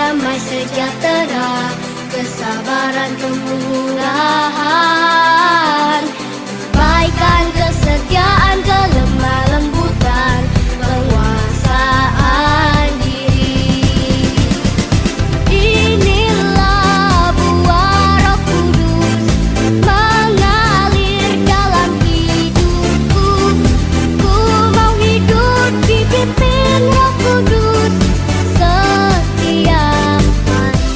damai sejahtera, kesabaran kemurahan, kebaikan, kesetiaan, kelemah lembutan, penguasaan diri. Inilah buah Roh Kudus mengalir dalam hidupku. Ku mau hidup dipimpin Roh Kudus setiap hari.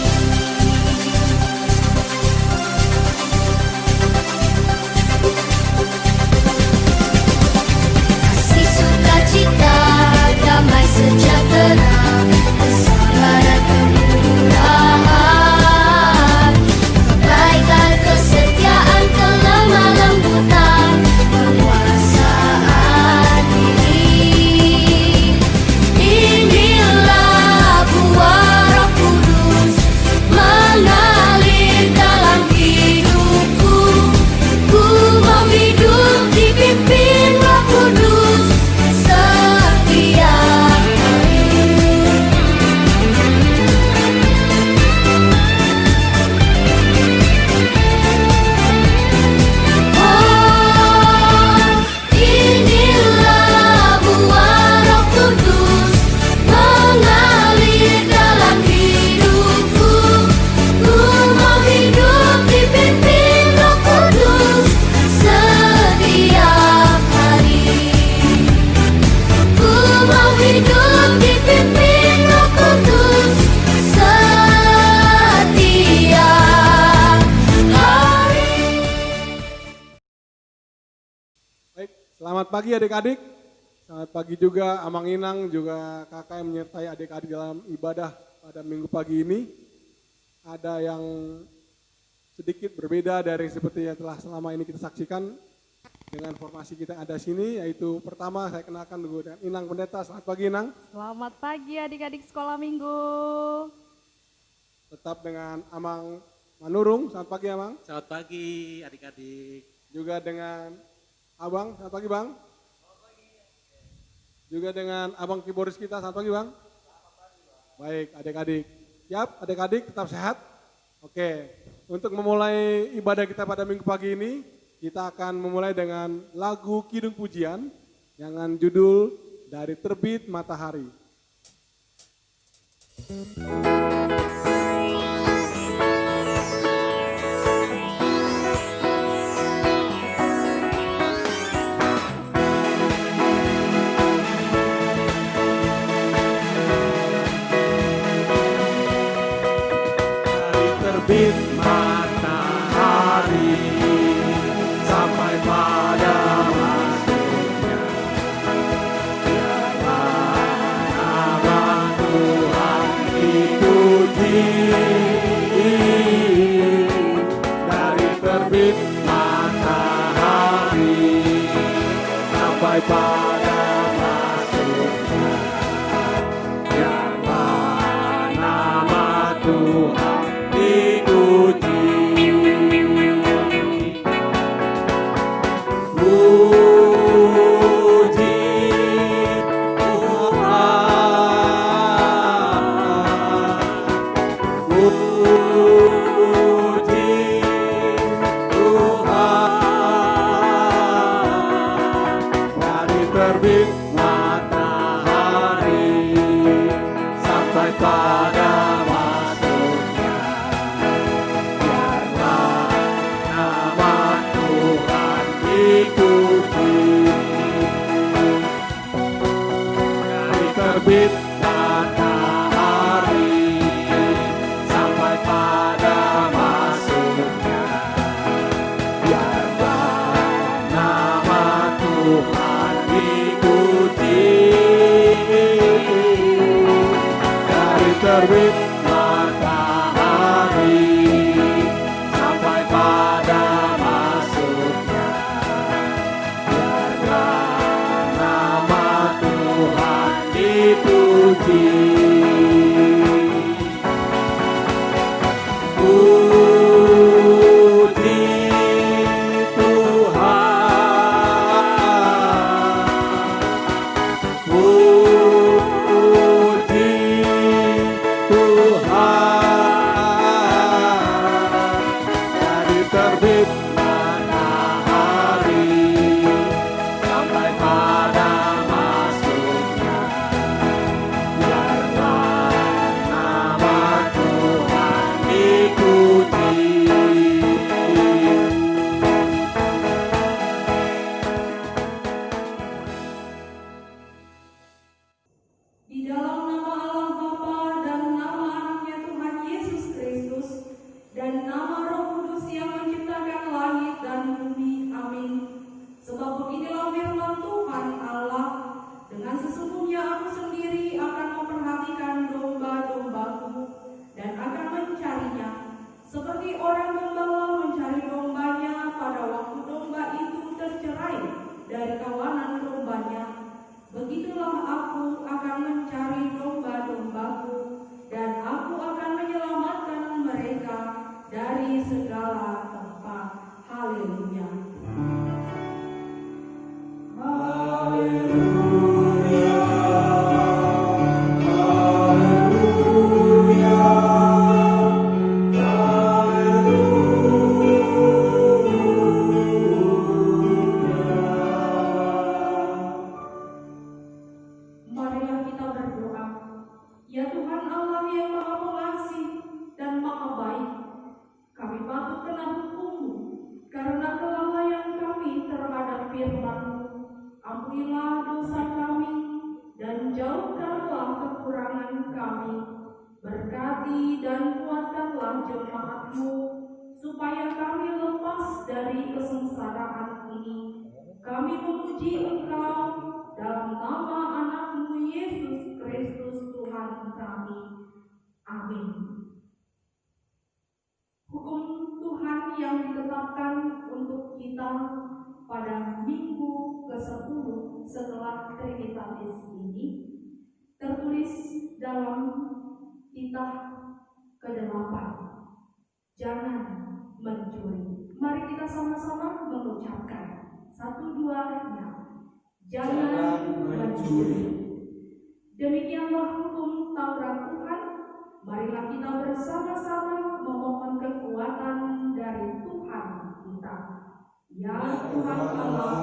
Kasih sukacita, damai sejahtera, kesabaran kemurahan, kebaikan, kesetiaan, kelemah lembutan, penguasaan diri. Inilah buah Roh Kudus mengalir dalam hidupku. Ku mau hidup dipimpin Roh Kudus setiap hari. Oh, inilah buah Roh Kudus mengalir dalam hidupku. Ku mau hidup dipimpin Roh Kudus setiap hari. Ku mau hidup dipimpin Roh Kudus setiap hari. Baik, selamat pagi adik-adik. Selamat pagi juga Amang Inang, juga kakak yang menyertai adik-adik dalam ibadah pada minggu pagi ini. Ada yang sedikit berbeda dari seperti yang telah selama ini kita saksikan dengan formasi kita yang ada sini, yaitu pertama saya kenalkan dulu dengan Inang Pendeta. Selamat pagi Inang. Selamat pagi adik-adik sekolah minggu. Tetap dengan Amang Manurung. Selamat pagi Amang. Selamat pagi adik-adik. Juga dengan Abang. Selamat pagi Bang. Juga dengan Abang keyboardis kita. Selamat pagi Bang. Baik adik-adik. Siap adik-adik, tetap sehat. Oke, untuk memulai ibadah kita pada minggu pagi ini, kita akan memulai dengan lagu Kidung Pujian dengan judul Dari Terbit Matahari. Dari terbit matahari sampai pada masuknya, nama Tuhan dipuji. Dari terbit matahari sampai pada masuknya, biarlah nama Tuhan dipuji. Puji Tuhan, puji Tuhan. Dari terbit matahari sampai pada masuknya, biarlah nama Tuhan dipuji. Dari terbit matahari sampai pada masuknya, biarlah nama Tuhan dipuji. Dari terbit matahari sampai pada masuknya, biarlah nama Tuhan dipuji. Puji Tuhan, puji jemaat-Mu, supaya kami lepas dari kesengsaraan ini. Kami memuji Engkau dalam nama anak-Mu Yesus Kristus Tuhan kami. Amin. Hukum Tuhan yang ditetapkan untuk kita pada minggu ke-10 setelah Trinitatis ini tertulis dalam kitab ke-8. Jangan mencuri. Mari kita sama-sama mengucapkan 1-2-nya. Jangan mencuri. Demikianlah hukum Taurat Tuhan. Marilah kita bersama-sama memohon kekuatan dari Tuhan kita. Ya Tuhan Allah,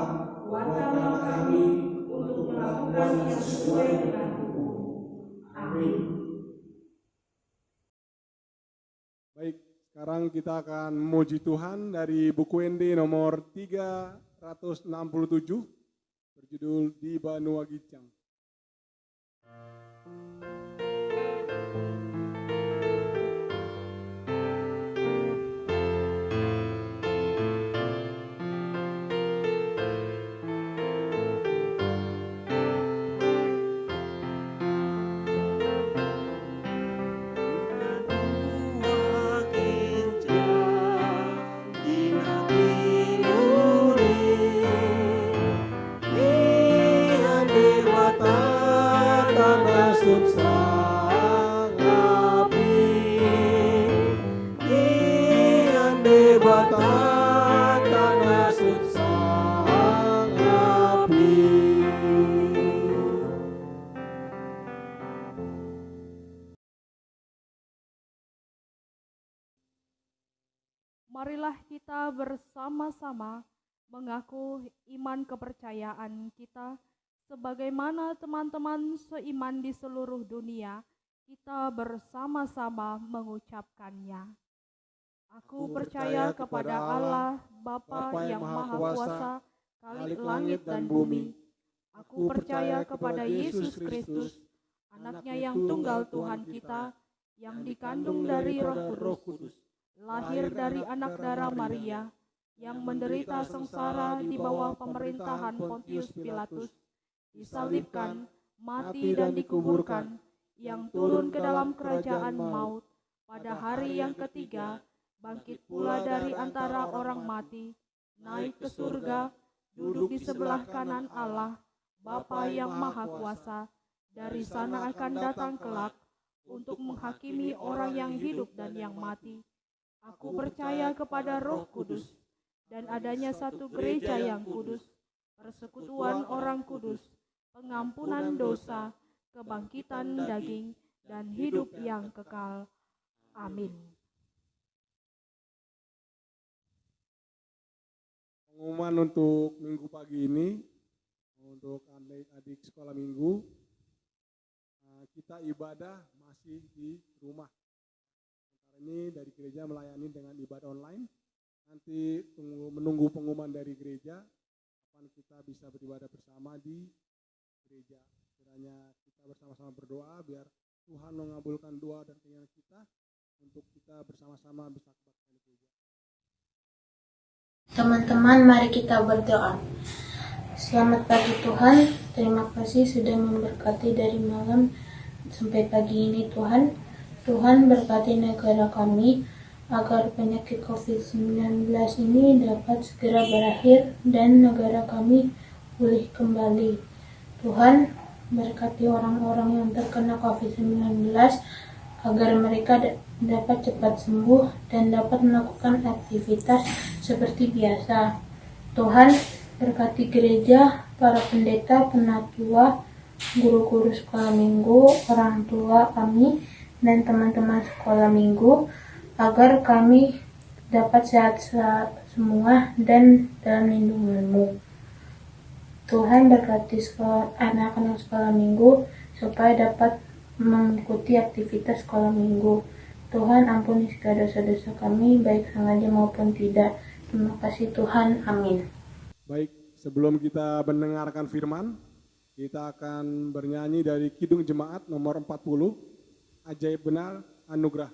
kuatkanlah kami untuk melakukan yang sesuai dengan hukum. Amin. Baik, sekarang kita akan memuji Tuhan dari buku ND nomor 367 berjudul Di Banua Gicang. Marilah kita bersama-sama mengaku iman kepercayaan kita sebagaimana teman-teman seiman di seluruh dunia, kita bersama-sama mengucapkannya. Aku percaya kepada Allah, Bapa yang Maha Kuasa, Khalik langit dan bumi. Aku percaya kepada Yesus Kristus, anaknya yang tunggal Tuhan kita, yang dikandung dari Roh Kudus, lahir dari anak darah Maria, yang menderita sengsara di bawah pemerintahan Pontius Pilatus, disalibkan, mati dan dikuburkan, yang turun ke dalam kerajaan maut, pada hari yang ketiga, bangkit pula dari antara orang mati, naik ke surga, duduk di sebelah kanan Allah, Bapa yang Maha Kuasa, dari sana akan datang kelak untuk menghakimi orang yang hidup dan yang mati. Aku percaya kepada Roh Kudus dan adanya satu gereja yang kudus, persekutuan orang kudus, pengampunan dosa, kebangkitan daging, dan hidup yang kekal. Amin. Pengumuman untuk minggu pagi ini, untuk adik-adik sekolah minggu, kita ibadah masih di rumah. Ini dari gereja melayani dengan ibadah online. Nanti menunggu pengumuman dari gereja kapan kita bisa beribadah bersama di gereja. Kiranya kita bersama-sama berdoa biar Tuhan mengabulkan doa dan keinginan kita untuk kita bersama-sama bisa kebaktian di gereja. Teman-teman, mari kita berdoa. Selamat pagi Tuhan, terima kasih sudah memberkati dari malam sampai pagi ini Tuhan. Tuhan berkati negara kami agar penyakit COVID-19 ini dapat segera berakhir dan negara kami pulih kembali. Tuhan berkati orang-orang yang terkena COVID-19 agar mereka dapat cepat sembuh dan dapat melakukan aktivitas seperti biasa. Tuhan berkati gereja, para pendeta, penatua, guru-guru sekolah minggu, orang tua kami, dan teman-teman sekolah minggu agar kami dapat sehat-sehat semua dan dalam lindungan-Mu. Tuhan berkati anak-anak sekolah minggu supaya dapat mengikuti aktivitas sekolah minggu. Tuhan ampuni segala dosa-dosa kami baik sengaja maupun tidak. Terima kasih Tuhan. Amin. Baik, sebelum kita mendengarkan firman, kita akan bernyanyi dari Kidung Jemaat nomor 40. Ajaib benar anugerah.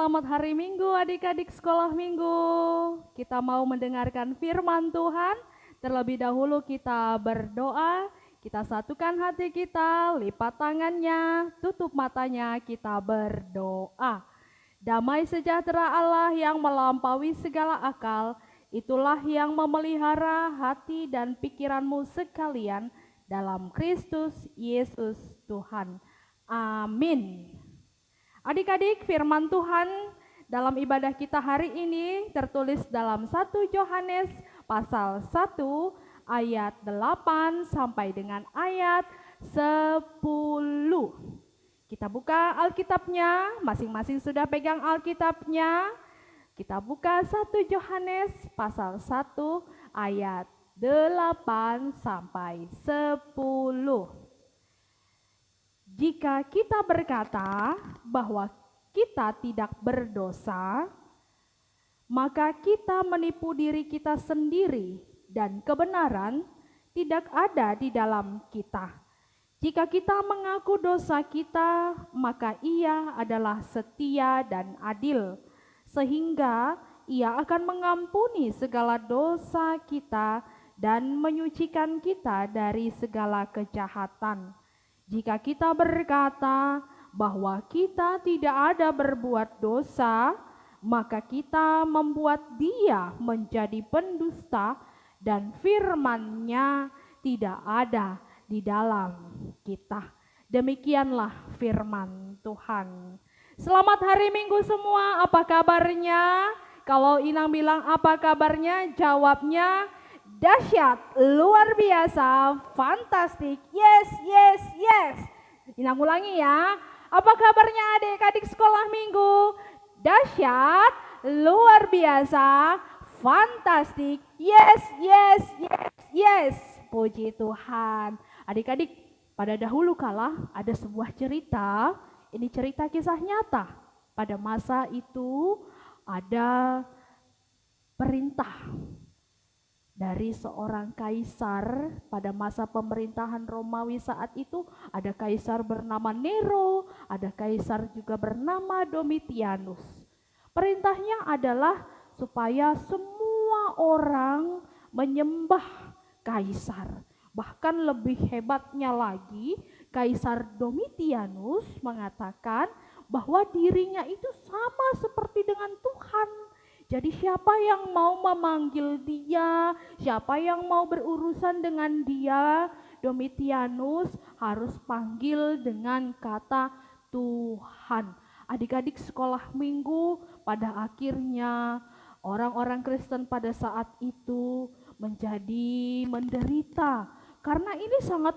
Selamat hari Minggu adik-adik sekolah minggu. Kita mau mendengarkan firman Tuhan. Terlebih dahulu kita berdoa. Kita satukan hati kita, lipat tangannya, tutup matanya, kita berdoa. Damai sejahtera Allah yang melampaui segala akal, itulah yang memelihara hati dan pikiranmu sekalian dalam Kristus Yesus Tuhan. Amin. Adik-adik, firman Tuhan dalam ibadah kita hari ini tertulis dalam 1 Yohanes pasal 1 ayat 8 sampai dengan ayat 10. Kita buka Alkitabnya, masing-masing sudah pegang Alkitabnya. Kita buka 1 Yohanes pasal 1 ayat 8 sampai 10. Jika kita berkata bahwa kita tidak berdosa, maka kita menipu diri kita sendiri dan kebenaran tidak ada di dalam kita. Jika kita mengaku dosa kita, maka Ia adalah setia dan adil, sehingga Ia akan mengampuni segala dosa kita dan menyucikan kita dari segala kejahatan. Jika kita berkata bahwa kita tidak ada berbuat dosa, maka kita membuat Dia menjadi pendusta dan firman-Nya tidak ada di dalam kita. Demikianlah firman Tuhan. Selamat hari Minggu semua, apa kabarnya? Kalau Inang bilang apa kabarnya, jawabnya dahsyat, luar biasa, fantastik, yes, yes, yes. Inang ulangi ya, apa kabarnya adik-adik sekolah minggu? Dahsyat, luar biasa, fantastik, yes, yes, yes, yes. Puji Tuhan. Adik-adik, pada dahulu kala ada sebuah cerita, ini cerita kisah nyata. Pada masa itu ada perintah dari seorang kaisar. Pada masa pemerintahan Romawi saat itu ada kaisar bernama Nero, ada kaisar juga bernama Domitianus. Perintahnya adalah supaya semua orang menyembah kaisar. Bahkan lebih hebatnya lagi, Kaisar Domitianus mengatakan bahwa dirinya itu sama seperti dengan Tuhan. Jadi siapa yang mau memanggil dia, siapa yang mau berurusan dengan dia, Domitianus harus panggil dengan kata Tuhan. Adik-adik sekolah minggu, pada akhirnya orang-orang Kristen pada saat itu menjadi menderita karena ini sangat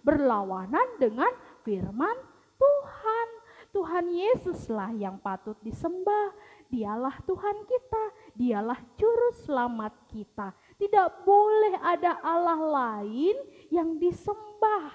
berlawanan dengan firman Tuhan. Tuhan Yesuslah yang patut disembah. Dialah Tuhan kita, dialah juru selamat kita. Tidak boleh ada Allah lain yang disembah.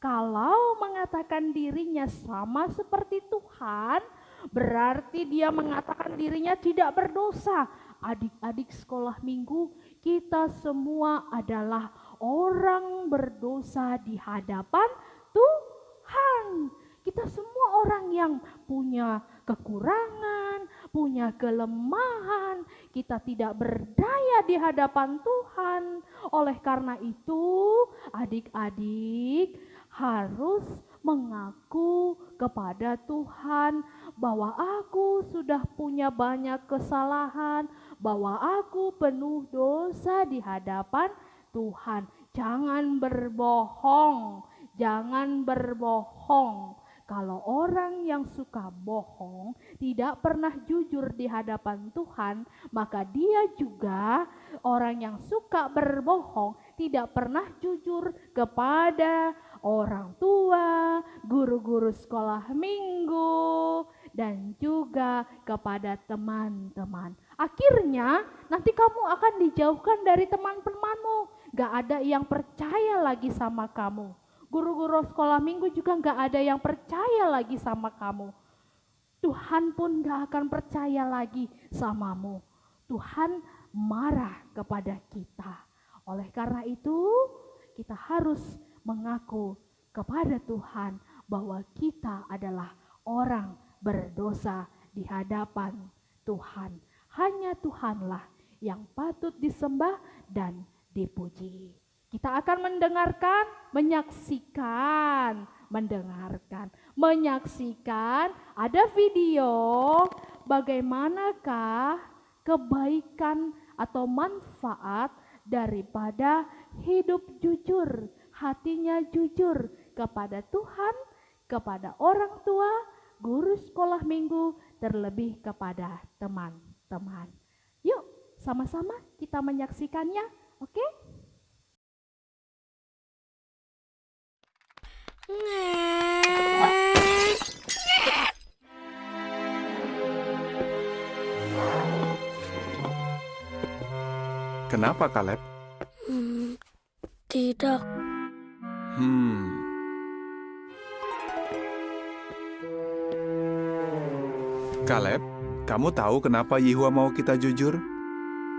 Kalau mengatakan dirinya sama seperti Tuhan, berarti dia mengatakan dirinya tidak berdosa. Adik-adik sekolah minggu, kita semua adalah orang berdosa di hadapan Tuhan. Kita semua orang yang punya kekurangan, punya kelemahan. Kita tidak berdaya di hadapan Tuhan. Oleh karena itu, adik-adik harus mengaku kepada Tuhan bahwa aku sudah punya banyak kesalahan, bahwa aku penuh dosa di hadapan Tuhan. Jangan berbohong, jangan berbohong. Kalau orang yang suka bohong tidak pernah jujur di hadapan Tuhan, maka dia juga orang yang suka berbohong tidak pernah jujur kepada orang tua, guru-guru sekolah minggu, dan juga kepada teman-teman. Akhirnya nanti kamu akan dijauhkan dari teman-temanmu. Gak ada yang percaya lagi sama kamu. Guru-guru sekolah minggu juga gak ada yang percaya lagi sama kamu. Tuhan pun gak akan percaya lagi samamu. Tuhan marah kepada kita. Oleh karena itu, kita harus mengaku kepada Tuhan bahwa kita adalah orang berdosa di hadapan Tuhan. Hanya Tuhanlah yang patut disembah dan dipuji. Kita akan menyaksikan ada video bagaimanakah kebaikan atau manfaat daripada hidup jujur, hatinya jujur kepada Tuhan, kepada orang tua, guru sekolah minggu, terlebih kepada teman-teman. Yuk, sama-sama kita menyaksikannya, oke? Kenapa, Kaleb? Tidak. Kaleb, kamu tahu kenapa Yehua mau kita jujur?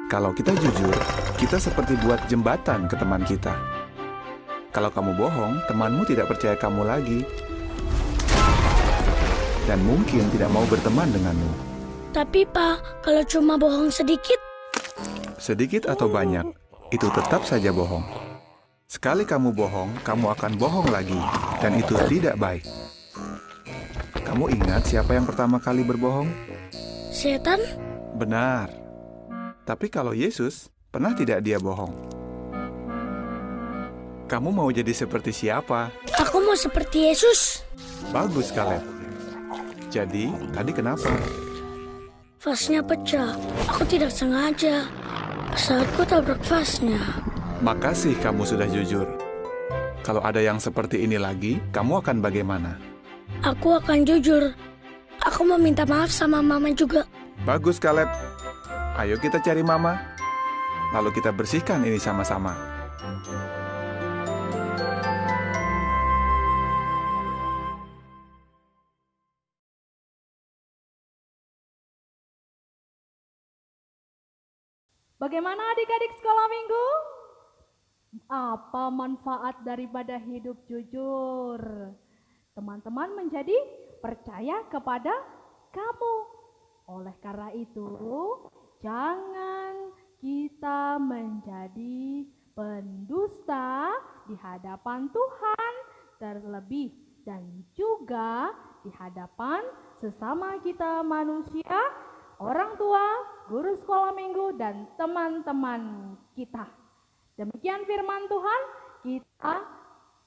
Kalau kita jujur, kita seperti buat jembatan ke teman kita. Kalau kamu bohong, temanmu tidak percaya kamu lagi. Dan mungkin tidak mau berteman denganmu. Tapi Pak, kalau cuma bohong sedikit? Sedikit atau banyak, itu tetap saja bohong. Sekali kamu bohong, kamu akan bohong lagi. Dan itu tidak baik. Kamu ingat siapa yang pertama kali berbohong? Setan? Benar. Tapi kalau Yesus, pernah tidak dia bohong? Kamu mau jadi seperti siapa? Aku mau seperti Yesus. Bagus, Kaleb. Jadi, tadi kenapa? Vasnya pecah. Aku tidak sengaja. Saat ku tabrak vasnya. Makasih kamu sudah jujur. Kalau ada yang seperti ini lagi, kamu akan bagaimana? Aku akan jujur. Aku mau minta maaf sama Mama juga. Bagus, Kaleb. Ayo kita cari Mama. Lalu kita bersihkan ini sama-sama. Bagaimana adik-adik sekolah minggu? Apa manfaat daripada hidup jujur? Teman-teman menjadi percaya kepada kamu. Oleh karena itu, jangan kita menjadi pendusta di hadapan Tuhan, terlebih dan juga di hadapan sesama kita manusia, orang tua, guru sekolah minggu, dan teman-teman kita. Demikian firman Tuhan, kita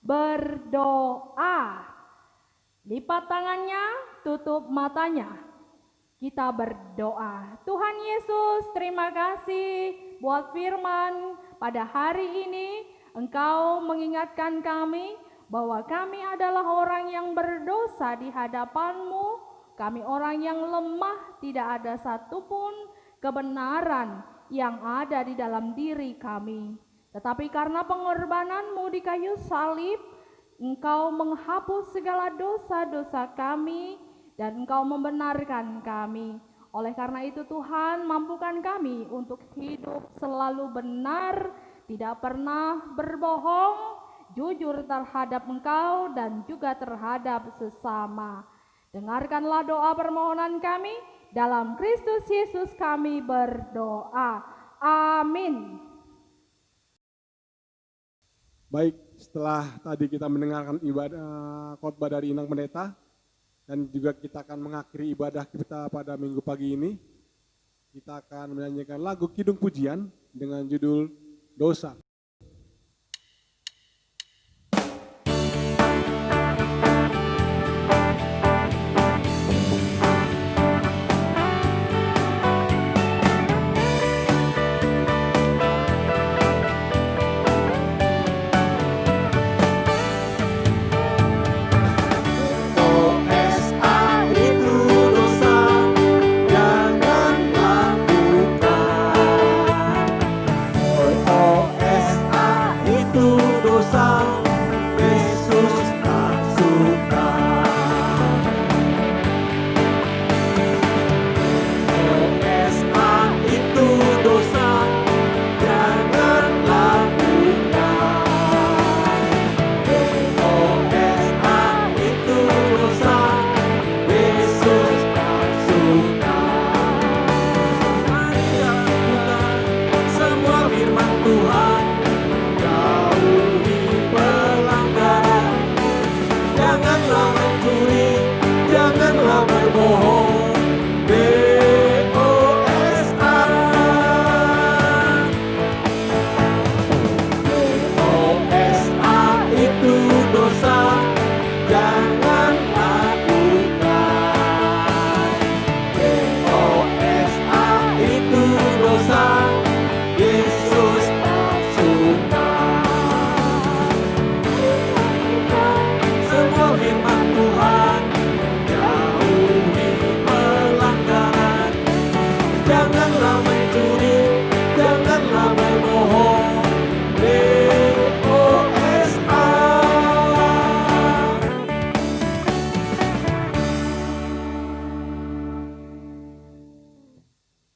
berdoa. Lipat tangannya, tutup matanya. Kita berdoa. Tuhan Yesus, terima kasih buat firman pada hari ini. Engkau mengingatkan kami bahwa kami adalah orang yang berdosa di hadapan-Mu. Kami orang yang lemah, tidak ada satupun kebenaran yang ada di dalam diri kami. Tetapi karena pengorbanan-Mu di kayu salib, Engkau menghapus segala dosa-dosa kami dan Engkau membenarkan kami. Oleh karena itu Tuhan, mampukan kami untuk hidup selalu benar, tidak pernah berbohong, jujur terhadap Engkau dan juga terhadap sesama. Dengarkanlah doa permohonan kami, dalam Kristus Yesus kami berdoa. Amin. Baik, setelah tadi kita mendengarkan ibadah khotbah dari Inang Pendeta, dan juga kita akan mengakhiri ibadah kita pada minggu pagi ini, kita akan menyanyikan lagu Kidung Pujian dengan judul Dosa.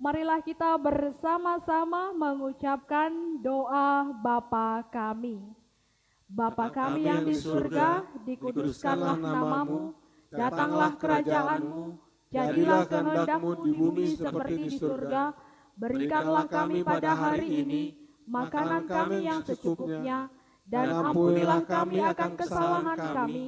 Marilah kita bersama-sama mengucapkan doa Bapa kami. Bapa kami yang di surga, dikuduskanlah namamu, datanglah kerajaanmu, jadilah kehendak-Mu di bumi seperti di surga. Berikanlah kami pada hari ini makanan kami yang secukupnya, dan ampunilah kami akan kesalahan kami,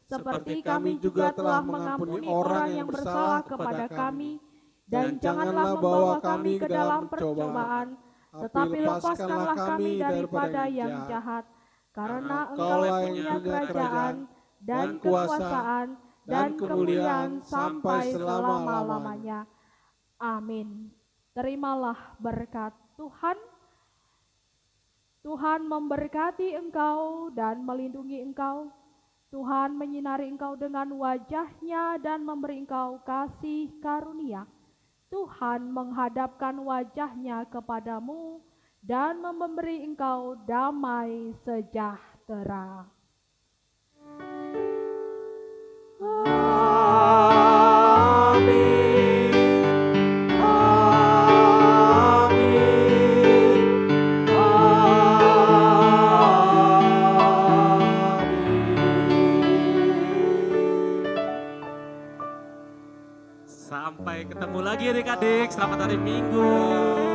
seperti kami juga telah mengampuni orang yang bersalah kepada kami. Dan janganlah membawa kami ke dalam percobaan, tetapi lepaskanlah kami daripada yang jahat. Karena Engkau yang punya kerajaan dan kekuasaan dan kemuliaan sampai selama-lamanya. Amin. Terimalah berkat Tuhan. Tuhan memberkati engkau dan melindungi engkau. Tuhan menyinari engkau dengan wajah-Nya dan memberi engkau kasih karunia. Tuhan menghadapkan wajah-Nya kepadamu dan memberi engkau damai sejahtera. Sampai ketemu lagi adik-adik, selamat hari Minggu.